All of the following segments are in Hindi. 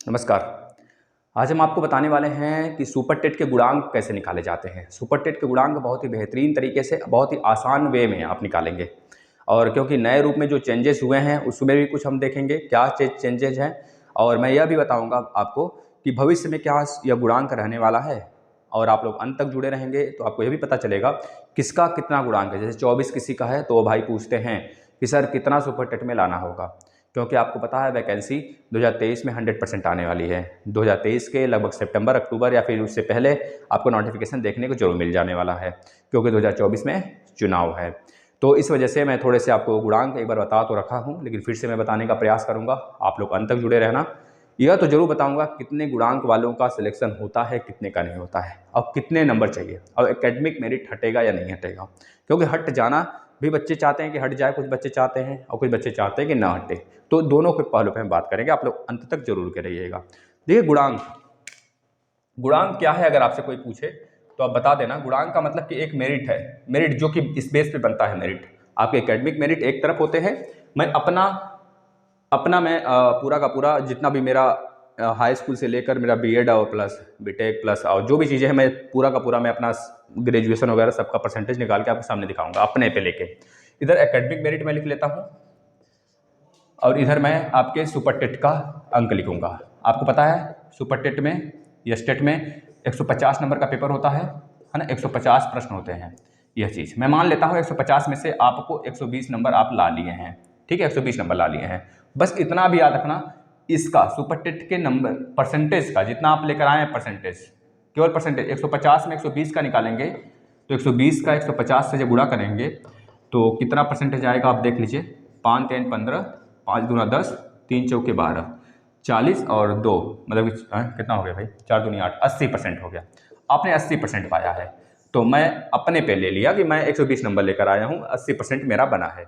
नमस्कार। आज हम आपको बताने वाले हैं कि सुपर टेट के गुणांक कैसे निकाले जाते हैं। सुपर टेट के गुणांक बहुत ही बेहतरीन तरीके से, बहुत ही आसान वे में आप निकालेंगे। और क्योंकि नए रूप में जो चेंजेस हुए हैं उसमें भी कुछ हम देखेंगे क्या चेंजेज हैं, और मैं यह भी बताऊंगा आपको कि भविष्य में क्या यह गुणांक रहने वाला है। और आप लोग अंत तक जुड़े रहेंगे तो आपको यह भी पता चलेगा किसका कितना गुणांक है। जैसे 24 किसी का है तो वो भाई पूछते हैं कि सर कितना सुपर टेट में लाना होगा, क्योंकि आपको पता है वैकेंसी 2023 में 100% आने वाली है। 2023 के लगभग सितंबर अक्टूबर या फिर उससे पहले आपको नोटिफिकेशन देखने को जरूर मिल जाने वाला है, क्योंकि 2024 में चुनाव है। तो इस वजह से मैं थोड़े से आपको गुणांक एक बार बता तो रखा हूँ, लेकिन फिर से मैं बताने का प्रयास करूँगा। आप लोग अंत तक जुड़े रहना। यह तो जरूर बताऊंगा कितने गुणांक वालों का सिलेक्शन होता है, कितने का नहीं होता है, और कितने नंबर चाहिए, और एकेडमिक मेरिट हटेगा या नहीं हटेगा। क्योंकि हट जाना भी बच्चे चाहते हैं कि हट जाए, कुछ बच्चे चाहते हैं और कुछ बच्चे चाहते हैं कि ना हटे। तो दोनों के पहलू पे हम बात करेंगे, आप लोग अंत तक जरूर के रहिएगा। देखिए गुणांक क्या है, अगर आपसे कोई पूछे तो आप बता देना। गुणांक का मतलब कि एक मेरिट है, मेरिट जो कि इस बेस पे बनता है। मेरिट आपके एकेडमिक मेरिट एक तरफ होते हैं। मैं अपना मैं पूरा का पूरा जितना भी मेरा हाई स्कूल से लेकर मेरा बीएड और प्लस बीटेक प्लस और जो भी चीज़ें हैं, मैं पूरा का पूरा मैं अपना ग्रेजुएशन वगैरह सबका परसेंटेज निकाल के आपके सामने दिखाऊंगा अपने पे लेके। इधर एकेडमिक मेरिट मैं लिख लेता हूँ और इधर मैं आपके सुपर टेट का अंक लिखूंगा। आपको पता है सुपर टेट में या स्टेट में 150 नंबर का पेपर होता है ना, 150 प्रश्न होते हैं। यह चीज़ मैं मान लेता हूँ 150 में से आपको 120 नंबर आप ला लिए हैं, ठीक है, 120 नंबर ला लिए हैं। बस इतना भी याद रखना, इसका सुपर टेट के नंबर परसेंटेज का जितना आप लेकर आए हैं परसेंटेज, केवल परसेंटेज 150 में 120 का निकालेंगे तो 120 का 150 से जब गुणा करेंगे तो कितना परसेंटेज आएगा आप देख लीजिए। 5 3 15, 5 दूना 10, 3 चौके 12, 40 और 2 मतलब कितना हो गया भाई, 4 दूनी 8, 80% हो गया। आपने 80% पाया है, तो मैं अपने पे ले लिया कि मैं 120 नंबर लेकर आया हूँ, 80% मेरा बना है।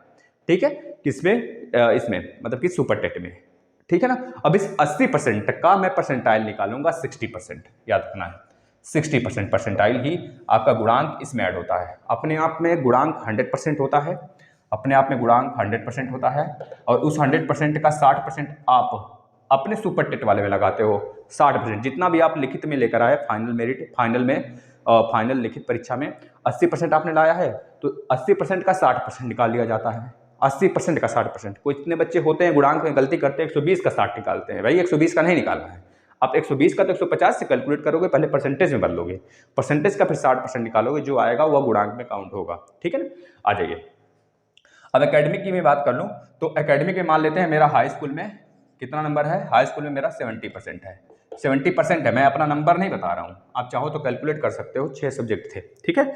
ठीक है, किसमें? इसमें मतलब कि सुपर टेट में, ठीक है ना। अब इस 80% का मैं परसेंटाइल निकालूंगा 60%, याद रखना है 60% परसेंटाइल ही आपका गुणांक इसमें ऐड होता है। अपने आप में गुणांक 100% होता है, अपने आप में गुणांक 100% होता है, और उस 100% का 60% आप अपने सुपर टेट वाले में लगाते हो। 60% जितना भी आप लिखित में लेकर आए, फाइनल मेरिट, फाइनल में फाइनल लिखित परीक्षा में 80% आपने लाया है, तो 80% का 60% निकाल लिया जाता है। 80% का 60%। कोई इतने बच्चे होते हैं गुणांक में गलती करते हैं, 120 का 60 निकालते हैं। भाई 120 का नहीं निकालना है, आप 120 का तो 150 से कैलकुलेट करोगे, पहले परसेंटेज में बदलोगे, परसेंटेज का फिर 60% निकालोगे, जो आएगा वह गुणांक में काउंट होगा। ठीक है ना, आ जाइए। अब एकेडमिक की मैं बात कर लूँ तो एकेडमिक में मान लेते हैं मेरा हाई स्कूल में कितना नंबर है। हाई स्कूल में मेरा 70% है, 70% है। मैं अपना नंबर नहीं बता रहा हूँ, आप चाहो तो कैलकुलेट कर सकते हो, 6 सब्जेक्ट थे। ठीक है,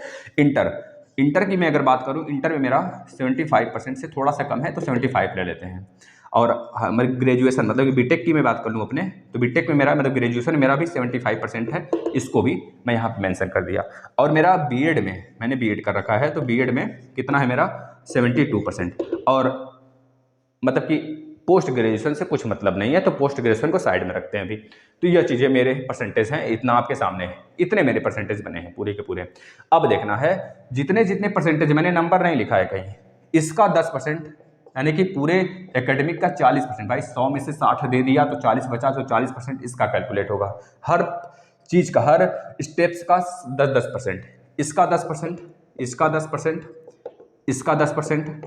इंटर की मैं अगर बात करूँ, इंटर में मेरा 75% से थोड़ा सा कम है, तो 75 ले लेते हैं। और हमारी ग्रेजुएशन मतलब कि बीटेक की मैं बात कर लूँ अपने, तो बीटेक में मेरा मतलब ग्रेजुएशन मेरा भी 75% है, इसको भी मैं यहाँ पर मेंशन कर दिया। और मेरा बीएड में, मैंने बीएड कर रखा है, तो बीएड में कितना है मेरा 72%। और मतलब कि पोस्ट ग्रेजुएशन से कुछ मतलब नहीं है, तो पोस्ट ग्रेजुएशन को साइड में रखते हैं अभी। तो यह चीज़ें मेरे परसेंटेज हैं, इतना आपके सामने है, इतने मेरे परसेंटेज बने हैं पूरे के पूरे। अब देखना है जितने जितने परसेंटेज, मैंने नंबर नहीं लिखा है कहीं, इसका 10%, यानी कि पूरे एकेडमिक का 40%। भाई 100 में से 60 दे दिया तो 40 बचा, तो 40% इसका कैलकुलेट होगा। हर चीज़ का, हर स्टेप्स का 10-10%, इसका 10%, इसका 10%, इसका 10%,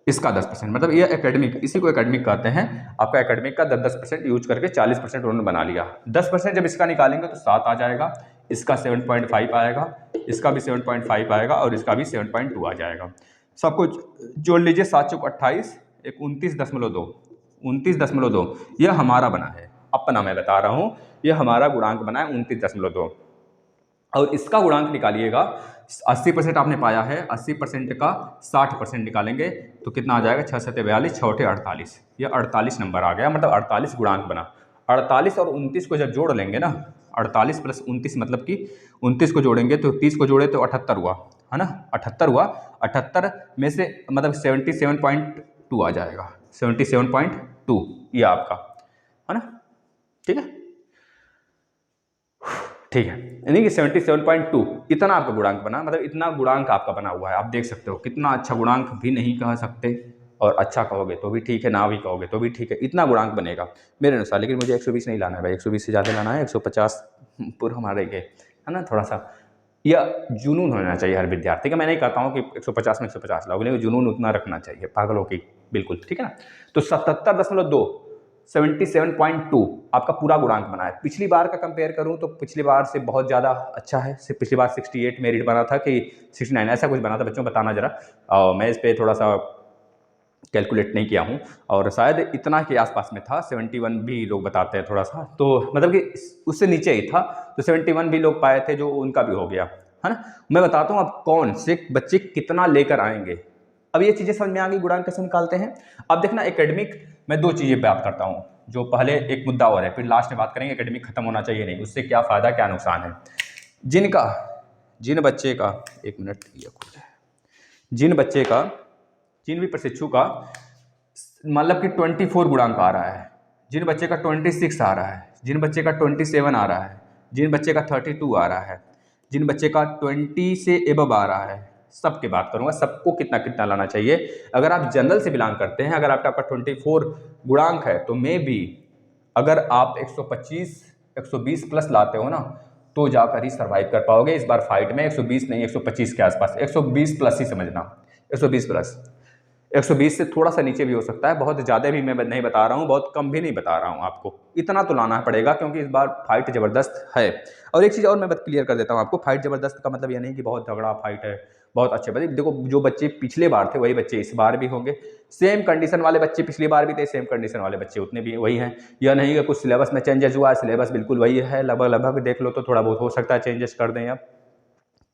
इसका 10%, मतलब ये एकेडमिक, इसी को एकेडमिक कहते हैं। आपका एकेडमिक का 10% यूज करके 40% उन्होंने बना लिया। 10% जब इसका निकालेंगे तो 7 आ जाएगा, इसका 7.5 आएगा, इसका भी 7.5 आएगा, और इसका भी 7.2 आ जाएगा। सब कुछ जोड़ लीजिए, 7 चौक 28, एक 29.2, 29.2 यह हमारा बना है। अपना मैं बता रहा हूँ, यह हमारा गुणांक बना है 29.2। और इसका गुणांक निकालिएगा, 80% आपने पाया है, 80% का 60% निकालेंगे तो कितना आ जाएगा, 6 7 42, 6 8 48, यह 48 नंबर आ गया, मतलब 48 गुणांक बना। 48 और 29 को जब जोड़ लेंगे ना, 48 प्लस 29 मतलब कि 29 को जोड़ेंगे तो 30 को जोड़े तो 78 हुआ, है ना, 78 हुआ। 78 में से मतलब 77.2 आ जाएगा, 77.2 ये आपका, है ना। ठीक है, ठीक है, यानी कि 77.2 इतना आपका गुणांक बना, मतलब इतना गुणांक आपका बना हुआ है। आप देख सकते हो कितना अच्छा गुणांक भी नहीं कह सकते, और अच्छा कहोगे तो भी ठीक है, ना भी कहोगे तो भी ठीक है, इतना गुणांक बनेगा मेरे अनुसार। लेकिन मुझे 120 नहीं लाना है भाई, 120 से ज़्यादा लाना है, 150 पूरा हमारे के है ना, थोड़ा सा यह जुनून होना चाहिए हर विद्यार्थी का। मैं नहीं कहता हूँ कि 150 में 150 लाओगे, लेकिन जुनून उतना रखना चाहिए, पागलों की बिल्कुल, ठीक है ना। तो 77.2 77.2 आपका पूरा गुणांक बना है। पिछली बार का कंपेयर करूं तो पिछली बार से बहुत ज़्यादा अच्छा है। सिर्फ पिछली बार 68 मेरिट बना था कि 69 ऐसा कुछ बना था, बच्चों बताना जरा, और मैं इस पर थोड़ा सा कैलकुलेट नहीं किया हूँ, और शायद इतना के आसपास में था। 71 भी लोग बताते हैं थोड़ा सा, तो मतलब कि उससे नीचे ही था, तो 71 भी लोग पाए थे, जो उनका भी हो गया है ना। मैं बताता हूँ अब कौन से बच्चे कितना लेकर आएंगे। अब ये चीज़ें समझ में आ गई, गुणांक कैसे निकालते हैं। अब देखना एकेडमिक, मैं दो चीज़ें बात करता हूँ, जो पहले एक मुद्दा और है, फिर लास्ट में बात करेंगे एकेडमिक खत्म होना चाहिए नहीं, उससे क्या फ़ायदा क्या नुकसान है। जिन बच्चे का, एक मिनट ये खुल है, जिन भी प्रशिक्षु का मतलब कि 24 गुणांक आ रहा है, जिन बच्चे का 26 आ रहा है, जिन बच्चे का 27 आ रहा है, जिन बच्चे का 32 आ रहा है, जिन बच्चे का 20 से एबव आ रहा है, सबके बात करूंगा, सबको कितना कितना लाना चाहिए। अगर आप जनरल से बिलोंग करते हैं, अगर आपका 24 गुणांक है, तो मे भी अगर आप 125 120 प्लस लाते हो ना, तो जाकर ही सर्वाइव कर पाओगे इस बार फाइट में। 120 नहीं, 125 के आसपास, 120 प्लस ही समझना, 120 प्लस। 120 से थोड़ा सा नीचे भी हो सकता है, बहुत ज़्यादा भी मैं नहीं बता रहा हूँ, बहुत कम भी नहीं बता रहा हूँ आपको, इतना तो लाना पड़ेगा, क्योंकि इस बार फाइट ज़बरदस्त है। और एक चीज़ और मैं क्लियर कर देता हूँ आपको, फाइट ज़बरदस्त का मतलब ये नहीं कि बहुत तगड़ा फाइट है, बहुत अच्छे बच्चे। देखो, जो बच्चे पिछले बार थे वही बच्चे इस बार भी होंगे, सेम कंडीशन वाले बच्चे पिछली बार भी थे, सेम कंडीशन वाले बच्चे उतने भी वही हैं। यह नहीं कि कुछ सिलेबस में चेंजेस हुआ है, सिलेबस बिल्कुल वही है, लगभग देख लो तो थोड़ा बहुत हो सकता है चेंजेस कर दें। अब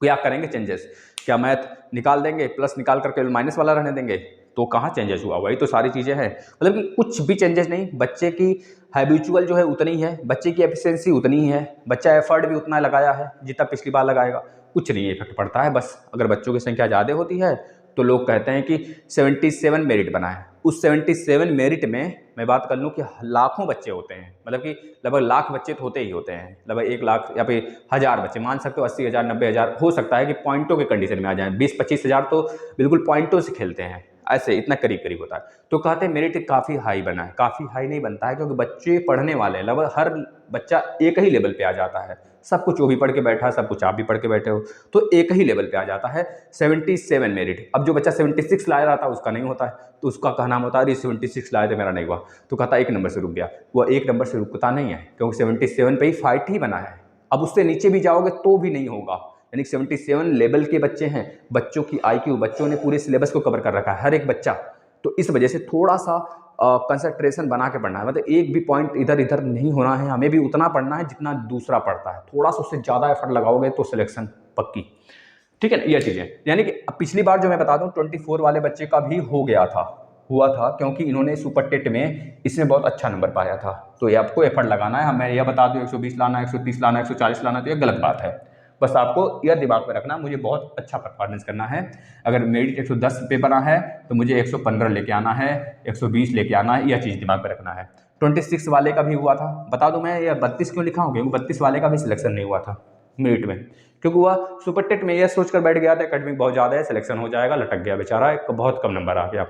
क्या करेंगे चेंजेस, क्या मैथ निकाल देंगे, प्लस निकाल करके माइनस वाला रहने देंगे, तो कहाँ चेंजेस हुआ, वही तो सारी चीज़ें हैं। मतलब कि कुछ भी चेंजेस नहीं, बच्चे की हैबिचुअल जो है उतनी ही है, बच्चे की एफिशिएंसी उतनी ही है, बच्चा एफर्ट भी उतना लगाया है जितना पिछली बार लगाएगा, कुछ नहीं इफेक्ट पड़ता है। बस अगर बच्चों की संख्या ज़्यादा होती है तो लोग कहते हैं कि 77 मेरिट बना है, उस 77 मेरिट में मैं बात कर लूँ कि लाखों बच्चे होते हैं, मतलब कि लगभग लाख बच्चे तो होते ही होते हैं, लगभग 1 लाख या फिर 1000 बच्चे, मान सकते हो 80,000 90,000, हो सकता है कि पॉइंटों के कंडीशन में आ जाएं, 20-25 हज़ार तो बिल्कुल पॉइंटों से खेलते हैं, ऐसे इतना करीब करीब होता है। तो कहते हैं मेरिट काफ़ी हाई बना है, काफ़ी हाई नहीं बनता है, क्योंकि बच्चे पढ़ने वाले, लगभग हर बच्चा एक ही लेवल पे आ जाता है, सब कुछ वो भी पढ़ के बैठा है, सब कुछ आप भी पढ़ के बैठे हो, तो एक ही लेवल पे आ जाता है 77 मेरिट। अब जो बच्चा 76 लाया रहा था उसका नहीं होता है, तो उसका कहना होता है अरे 76 लाए थे मेरा नहीं हुआ, तो कहता एक नंबर से रुक गया। वह एक नंबर से रुकता नहीं है, क्योंकि 77 पे ही फाइट ही बना है। अब उससे नीचे भी जाओगे तो भी नहीं होगा, यानी 77 लेवल के बच्चे हैं, बच्चों की IQ, बच्चों ने पूरे सिलेबस को कवर कर रखा है हर एक बच्चा, तो इस वजह से थोड़ा सा कंसंट्रेशन बना के पढ़ना है, मतलब एक भी पॉइंट इधर इधर नहीं होना है, हमें भी उतना पढ़ना है जितना दूसरा पढ़ता है, थोड़ा सा उससे ज़्यादा एफर्ट लगाओगे तो सिलेक्शन पक्की, ठीक है ना। ये चीज़ें यानी कि पिछली बार जो मैं बता दूं 24 वाले बच्चे का भी हुआ था, क्योंकि इन्होंने सुपर टेट में इसमें बहुत अच्छा नंबर पाया था, तो ये आपको एफर्ट लगाना है। मैं यह बता दूं 120 लाना, 130 लाना, 140 लाना, तो ये गलत बात है। बस आपको यह दिमाग में रखना, मुझे बहुत अच्छा परफॉर्मेंस करना है। अगर मेरिट 110 पे बना है तो मुझे 115 लेके आना है, 120 लेके आना है, यह चीज़ दिमाग में रखना है। 26 वाले का भी हुआ था, बता दूं मैं, यह 32 क्यों लिखा हूँ, क्योंकि 32 वाले का भी सिलेक्शन नहीं हुआ था मेरिट में, क्योंकि वह सुपर टेट में यह सोचकर बैठ गया था एकेडमिक बहुत ज़्यादा है, सिलेक्शन हो जाएगा, लटक गया बेचारा, एक बहुत कम नंबर आ गया।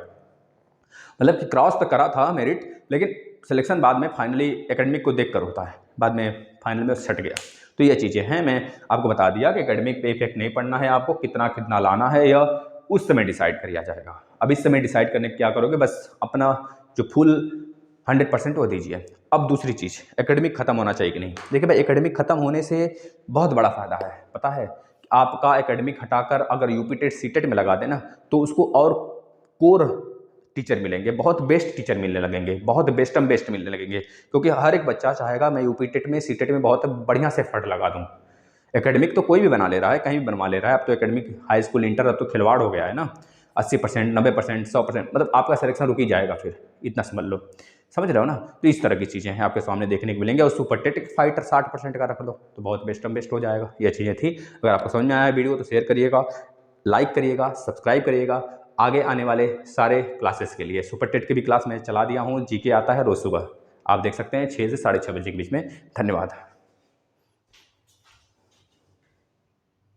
मतलब कि क्रॉस तो करा था मेरिट, लेकिन सिलेक्शन बाद में फाइनली एकेडमिक को देख कर होता है, बाद में फाइनल में छट गया। तो ये चीज़ें हैं, मैं आपको बता दिया कि एकेडमिक पे इफेक्ट नहीं पड़ना है, आपको कितना कितना लाना है यह उस समय डिसाइड किया जाएगा। अब इस समय डिसाइड करने क्या करोगे, बस अपना जो फुल 100% वो दीजिए। अब दूसरी चीज़, एकेडमिक खत्म होना चाहिए कि नहीं। देखिए भाई, एकेडमिक खत्म होने से बहुत बड़ा फ़ायदा है, पता है, आपका एकेडमिक हटाकर अगर यूपी टेट सीटेट में लगा देना, तो उसको और कोर टीचर मिलेंगे, बहुत बेस्ट टीचर मिलने लगेंगे, बहुत बेस्ट मिलने लगेंगे, क्योंकि हर एक बच्चा चाहेगा मैं यूपी टेट में सीटेट में बहुत बढ़िया से एफर्ट लगा दूँ। एकेडमिक तो कोई भी बना ले रहा है, कहीं भी बनवा ले रहा है, अब तो एकेडमिक हाई स्कूल इंटर अब तो खिलवाड़ हो गया है ना, 80%, 90%, 100%, मतलब आपका सिलेक्शन रुक ही जाएगा फिर, इतना समझ लो, समझ रहे हो ना। तो इस तरह की चीज़ें हैं आपके सामने देखने को मिलेंगे, और सुपर टेट फाइटर 60% का रख लो तो बहुत बेस्ट हो जाएगा। ये चीज़ें थी। अगर आपको समझ में आया वीडियो तो शेयर करिएगा, लाइक करिएगा, सब्सक्राइब करिएगा। आगे आने वाले सारे क्लासेस के लिए सुपर टेट की भी क्लास मैं चला दिया हूँ, जीके आता है रोज़ सुबह, आप देख सकते हैं 6 से 6:30 बजे के बीच में। धन्यवाद।